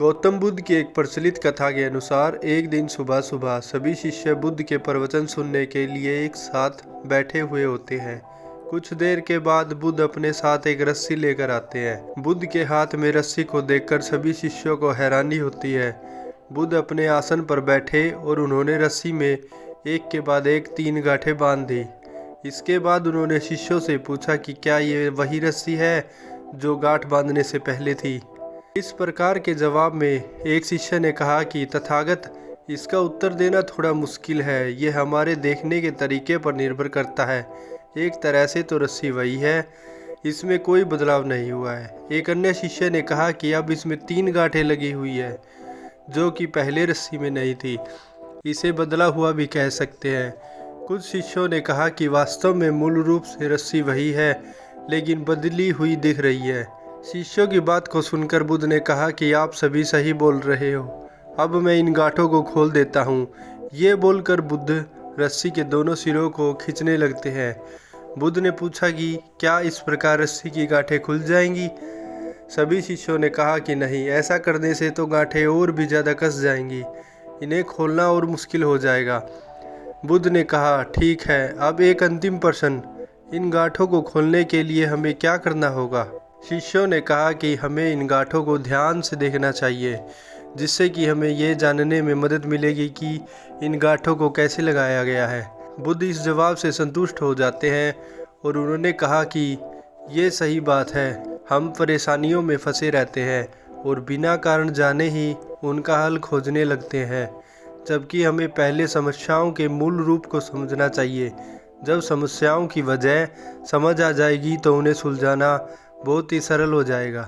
गौतम बुद्ध की एक प्रचलित कथा के अनुसार एक दिन सुबह सुबह सभी शिष्य बुद्ध के प्रवचन सुनने के लिए एक साथ बैठे हुए होते हैं। कुछ देर के बाद बुद्ध अपने साथ एक रस्सी लेकर आते हैं। बुद्ध के हाथ में रस्सी को देखकर सभी शिष्यों को हैरानी होती है। बुद्ध अपने आसन पर बैठे और उन्होंने रस्सी में एक के बाद एक 3 गांठें बांध दी। इसके बाद उन्होंने शिष्यों से पूछा कि क्या ये वही रस्सी है जो गांठ बांधने से पहले थी। इस प्रकार के जवाब में एक शिष्य ने कहा कि तथागत, इसका उत्तर देना थोड़ा मुश्किल है। ये हमारे देखने के तरीके पर निर्भर करता है। एक तरह से तो रस्सी वही है, इसमें कोई बदलाव नहीं हुआ है। एक अन्य शिष्य ने कहा कि अब इसमें 3 गांठें लगी हुई है जो कि पहले रस्सी में नहीं थी। इसे बदला हुआ भी कह सकते हैं। कुछ शिष्यों ने कहा कि वास्तव में मूल रूप से रस्सी वही है लेकिन बदली हुई दिख रही है। शिष्यों की बात को सुनकर बुद्ध ने कहा कि आप सभी सही बोल रहे हो, अब मैं इन गांठों को खोल देता हूँ। ये बोलकर बुद्ध रस्सी के दोनों सिरों को खींचने लगते हैं। बुद्ध ने पूछा कि क्या इस प्रकार रस्सी की गांठें खुल जाएंगी? सभी शिष्यों ने कहा कि नहीं, ऐसा करने से तो गांठें और भी ज़्यादा कस जाएंगी, इन्हें खोलना और मुश्किल हो जाएगा। बुद्ध ने कहा ठीक है, अब एक अंतिम प्रश्न, इन गांठों को खोलने के लिए हमें क्या करना होगा? शिष्यों ने कहा कि हमें इन गांठों को ध्यान से देखना चाहिए, जिससे कि हमें ये जानने में मदद मिलेगी कि इन गांठों को कैसे लगाया गया है। बुद्ध इस जवाब से संतुष्ट हो जाते हैं और उन्होंने कहा कि ये सही बात है, हम परेशानियों में फंसे रहते हैं और बिना कारण जाने ही उनका हल खोजने लगते हैं, जबकि हमें पहले समस्याओं के मूल रूप को समझना चाहिए। जब समस्याओं की वजह समझ आ जाएगी तो उन्हें सुलझाना बहुत ही सरल हो जाएगा।